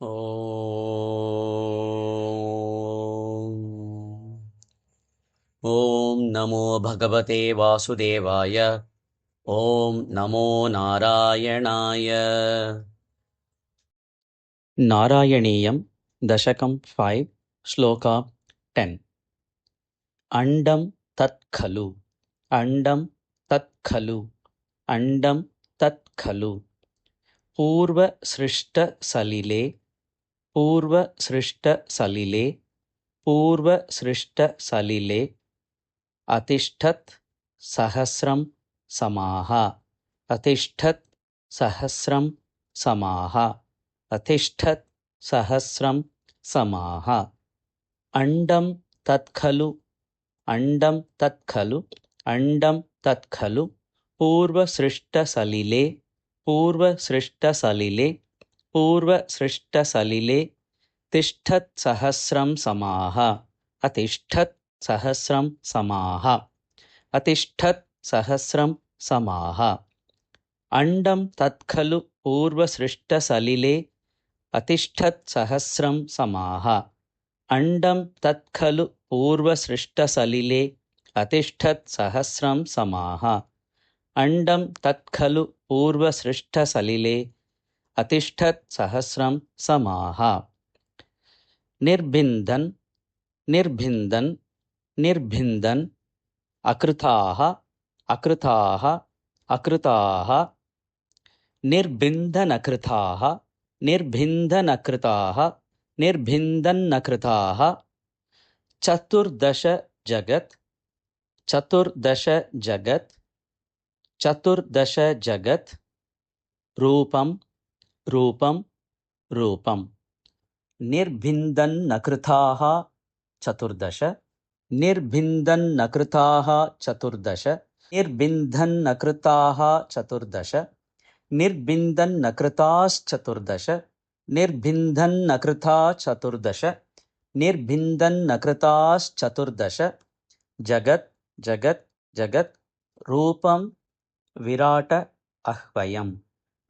ॐ नमो भगवते वासुदेवाय। ॐ नमो नारायणाय। नारायणीयं दशकं 5 श्लोका 10। अंडं तत्खलु अंडं तत्खलु अंडं तत्खलु पूर्वसृष्टसलिले पूर्वसृष्टसलिले पूर्वसृष्टसलिले अतिष्ठत् सहस्रं समाः अतिष्ठत् सहस्रं समाः अतिष्ठत् सहस्रं समाः। अंडं तत्खलु अंडं तत्खलु अंडं तत्खलु पूर्वसृष्टसलिले पूर्वसृष्टसलिले पूर्वसृष्टसलिले तिष्ठत् सहस्रं समाः अतिष्ठत् सहस्रं समाः अतिष्ठत् सहस्रं समाः। अंडं तत्खलु पूर्वसृष्टसलिले अतिष्ठत् सहस्रं समाः अंडं तत्खलु पूर्वसृष्टसलिले अतिष्ठत् सहस्रं समाः अंडं तत्खलु पूर्वसृष्टसलिले अतिष्ठत् सहस्रं समाः। निर्भिन्दन् निर्भिन्दन् निर्भिन्दन् अकृताः अकृताः अकृताः निर्भिन्दनकृताः निर्भिन्दनकृताः निर्भिन्दन्नकृताः चतुर्दश जगत् चतुर्दश जगत् चतुर्दश जगत् रूपं रूपं रूपं निर्भिन्दन्नकृताः चतुर्दश निर्भिन्दन्नकृताः चतुर्दश निर्भिन्दन्नकृताः चतुर्दश निर्भिन्दन्नकृताश्चतुर्दश निर्भिन्दन्नकृता चतुर्दश निर्भिन्दन्नकृताश्चतुर्दश जगत् जगत् जगत् रूपं विराट अह्वयम्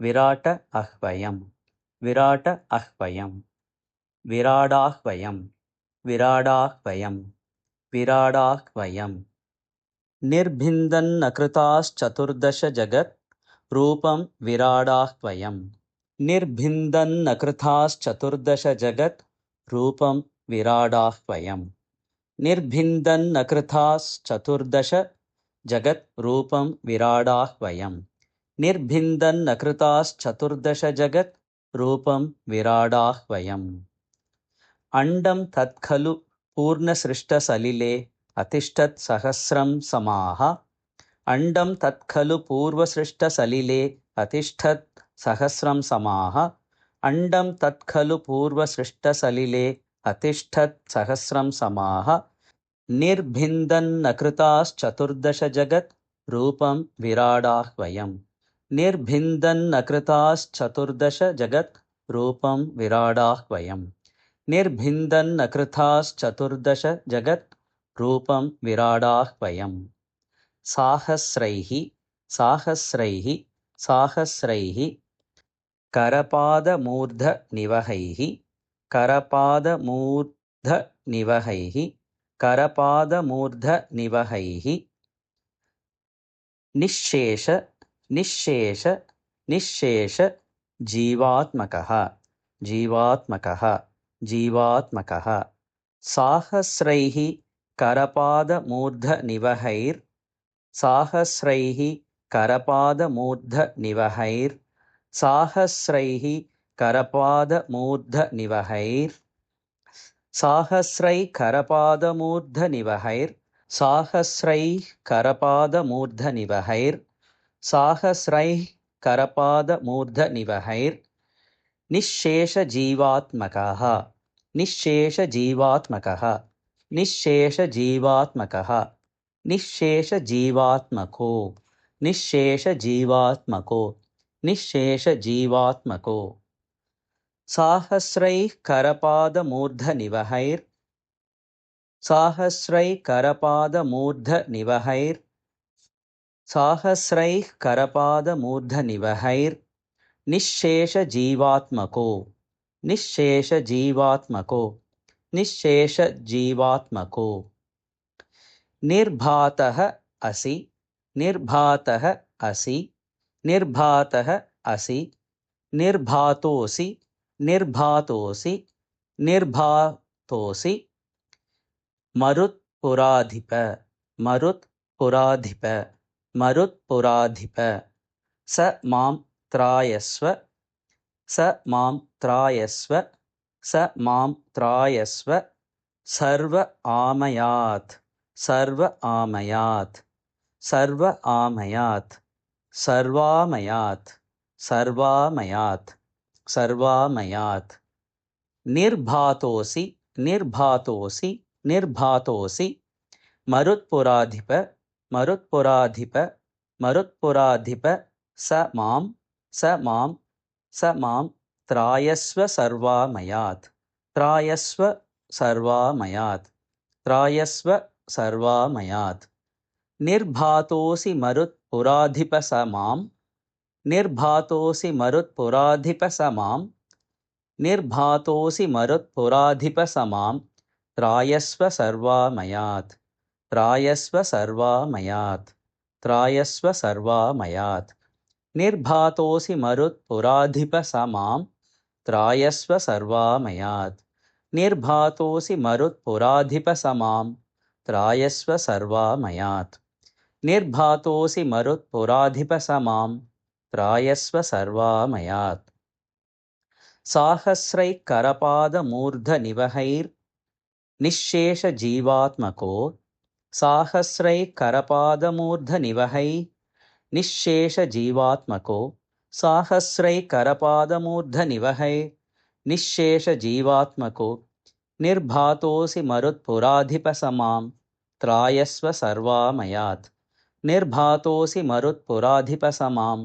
विराट अह्वयम् विराट अह्वयम् विराडाह्वयम् विराडाह्वयम् विराडाह्वयम्। निर्भिन्दन्नकृताश्चतुर्दश जगत् रूपं विराडाह्वयम् निर्भिन्दन्नकृताश्चतुर्दश जगत् रूपं विराडाह्वयम् निर्भिन्दन्नकृताश्चतुर्दश जगत् रूपं विराडाह्वयम् निर्भिन्दन्नकृताश्चतुर्दश जगत् रूपं विराडाह्वयम्। अंडं तत्खलु पूर्णसृष्टसलिले अतिष्ठत् सहस्रं समाः अंडं तत्खलु पूर्वसृष्टसलिले अतिष्ठत् सहस्रं समाः अंडं तत्खलु पूर्वसृष्टसलिले अतिष्ठत् सहस्रं समाः। निर्भिन्दन्नकृताश्चतुर्दश जगत् रूपं विराडाह्वयम् निर्भिन्दन्नकृताश्चतुर्दश जगत् रूपं विराडाह्वयम् निर्भिन्दन्नकृताश्चतुर्दश जगत् रूपं विराडाह्वयम्। साहस्रैः साहस्रैः साहस्रैः करपादमूर्धनिवहैः करपादमूर्धनिवहैः करपादमूर्धनिवहैः निःशेष निःशेष निःशेष जीवात्मकः जीवात्मकः जीवात्मकः। साहस्रैः करपादमूर्धनिवहैर् साहस्रैः करपादमूर्धनिवहैर् साहस्रैः करपादमूर्धनिवहैर् साहस्रैः करपादमूर्धनिवहैर् साहस्रैः करपादमूर्धनिवहैर् साहस्रैः करपादमूर्धनिवहैर् निःशेषजीवात्मकः निःशेषजीवात्मकः निःशेषजीवात्मकः निःशेषजीवात्मको निःशेषजीवात्मको निःशेषजीवात्मको। साहस्रैः करपादमूर्धनिवहैर् साहस्रैः करपादमूर्धनिवहैर् साहस्रैः करपादमूर्धनिवहैर् निःशेषजीवात्मको निःशेषजीवात्मको निःशेषजीवात्मको निर्भातः असि निर्भातः असि निर्भातः असि निर्भातोऽसि निर्भातोऽसि निर्भातोऽसि मरुत्पुराधिप मरुत्पुराधिप मरुत्पुराधिप स मां त्रायस्व स मां त्रायस्व स मां त्रायस्व सर्व आमयात् सर्व आमयात् सर्व आमयात् सर्वामयात् सर्वामयात् सर्वामयात् निर्भातोऽसि निर्भातोऽसि निर्भातोऽसि मरुत्पुराधिप मरुत्पुराधिप मरुत्पुराधिप स मां त्रायस्व सर्वामयात् त्रायस्व सर्वामयात् त्रायस्व सर्वामयात् निर्भातोऽसि मरुत्पुराधिप स मां निर्भातोऽसि मरुत्पुराधिप स मां निर्भातोऽसि मरुत्पुराधिप स मां त्रायस्व सर्वामयात् त्रायस्व सर्वामयात् त्रायस्व सर्वामयात् निर्भातोऽसि मरुत्पुराधिप स मां त्रायस्व सर्वामयात् निर्भातोऽसि मरुत्पुराधिप स मां त्रायस्व सर्वामयात् निर्भातोऽसि मरुत्पुराधिप स मां त्रायस्व सर्वामयात् साहस्रैकरपादमूर्धनिवहैर्निःशेषजीवात्मको साहस्रैकरपादमूर्धनिवहैः निःशेषजीवात्मको साहस्रैकरपादमूर्धनिवहैः निःशेषजीवात्मको निर्भातोऽसि मरुत्पुराधिप स मां त्रायस्व सर्वामयात् निर्भातोऽसि मरुत्पुराधिप स मां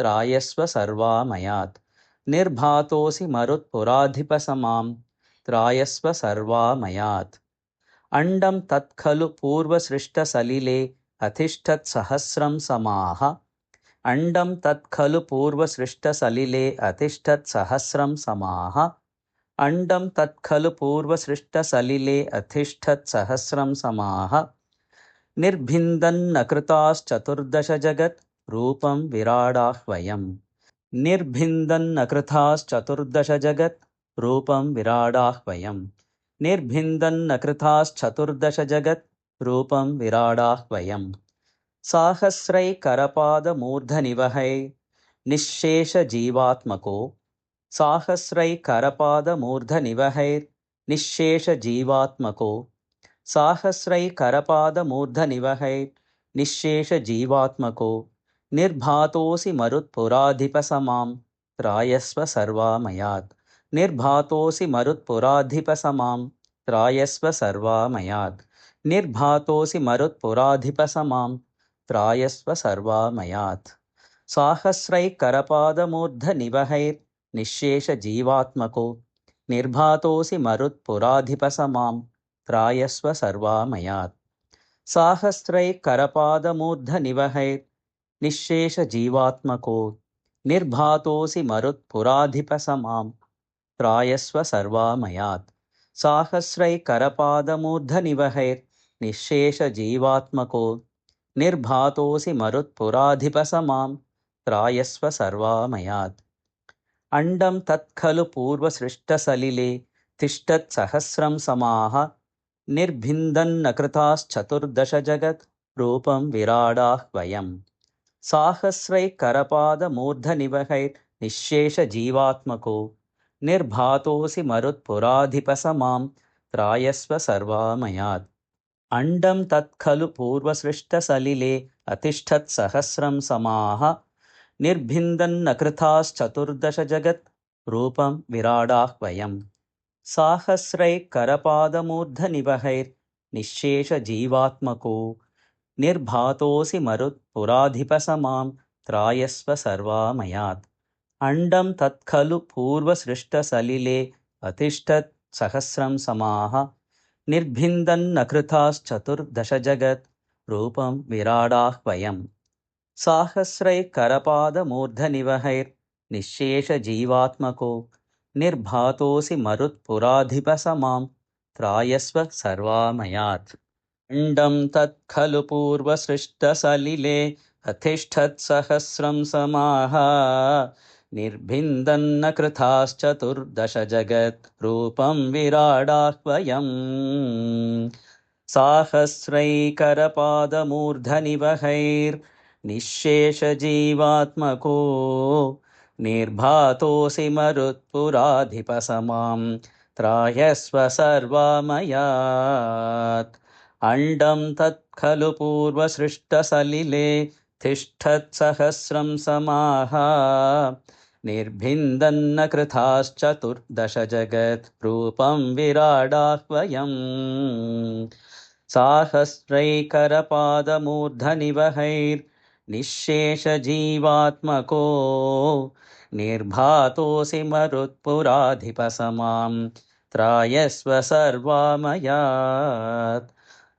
त्रायस्व सर्वामयात् निर्भातोऽसि मरुत्पुराधिप स मां त्रायस्व सर्वामयात् अण्डं तत्खलु पूर्वसृष्टसलिले अतिष्ठत्सहस्रं समाः अण्डं तत्खलु पूर्वसृष्टसलिले अतिष्ठत्सहस्रं समाः अण्डं तत्खलु पूर्वसृष्टसलिले अतिष्ठत्सहस्रं समाः निर्भिन्दन्नकृताश्चतुर्दश जगत् रूपं विराडाह्वयम् निर्भिन्दन्नकृताश्चतुर्दश जगत् रूपं विराडाह्वयम् निर्भिन्दन्नकृताश्चतुर्दश जगत् रूपं विराडाह्वयम् साहस्रैकरपादमूर्धनिवहै निःशेषजीवात्मको साहस्रैकरपादमूर्धनिवहैर्निःशेषजीवात्मको साहस्रैकरपादमूर्धनिवहैर्निःशेषजीवात्मको निर्भातोऽसि मरुत्पुराधिप स मां त्रायस्व सर्वामयात् निर्भातोऽसि मरुत्पुराधिप स मां त्रायस्व सर्वामयात् निर्भातोऽसि मरुत्पुराधिप स मां त्रायस्व सर्वामयात् साहस्रैकरपादमूर्धनिवहैर्निःशेषजीवात्मको निर्भातोऽसि मरुत्पुराधिप स मां त्रायस्व सर्वामयात् साहस्रैकरपादमूर्धनिवहैर्निःशेषजीवात्मको निर्भातोऽसि मरुत्पुराधिप स मां त्रायस्व सर्वामयात् साहस्रैकरपादमूर्धनिवहैर्निःशेषजीवात्मको निर्भातोऽसि मरुत्पुराधिप स मां त्रायस्व सर्वामयात् अण्डं तत्खलु पूर्वसृष्टसलिले तिष्ठत्सहस्रं समाः निर्भिन्दन्नकृताश्चतुर्दश जगत् रूपं विराडाह्वयम् साहस्रैकरपादमूर्धनिवहैर्निःशेषजीवात्मको निर्भातोऽसि मरुत्पुराधिप स मां त्रायस्व सर्वामयात् अण्डं तत्खलु पूर्वसृष्टसलिले अतिष्ठत्सहस्रं समाः निर्भिन्दन्नकृताश्चतुर्दश जगत् रूपं विराडाह्वयम् साहस्रैकरपादमूर्धनिवहैर्निःशेषजीवात्मको निर्भातोऽसि मरुत्पुराधिप स मां त्रायस्व सर्वामयात् अण्डं तत्खलु पूर्वसृष्टसलिले अतिष्ठत्सहस्रं समाः निर्भिन्दन्नकृताश्चतुर्दश जगत् रूपं विराडाह्वयम् साहस्रैकरपादमूर्धनिवहैर्निःशेषजीवात्मको निर्भातोऽसि मरुत्पुराधिपसमां त्रायस्व सर्वामयात्। अण्डं तत्खलु पूर्वसृष्टसलिले अतिष्ठत्सहस्रं समाः निर्भिन्दन्न कृताश्चतुर्दश जगत् रूपं विराडाह्वयम्। साहस्रैकरपादमूर्धनिवहैर्निःशेषजीवात्मको निर्भातोऽसि मरुत्पुराधिपसमां त्रायस्व सर्वामयात्। अण्डं तत्खलु पूर्वसृष्टसलिले तिष्ठत्सहस्रं समाः निर्भिन्दन्न कृताश्चतुर्दश जगत् रूपं विराडाह्वयम्। साहस्रैकरपादमूर्धनिवहैर्निःशेषजीवात्मको निर्भातोऽसि मरुत्पुराधिपसमां त्रायस्व सर्वामयात्।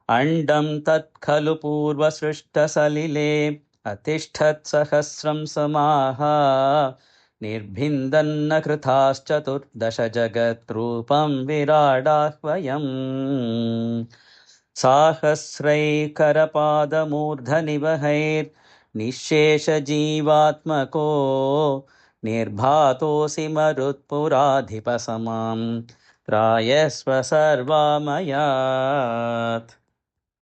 अण्डं तत्खलु पूर्वसृष्टसलिले अतिष्ठत्सहस्रं समाः निर्भिन्दन्न कृताश्चतुर्दश जगद्रूपं विराडाह्वयम्। साहस्रैकरपादमूर्धनिवहैर्निःशेषजीवात्मको निर्भातोऽसि मरुत्पुराधिपसमां त्रायस्व सर्वामयात्।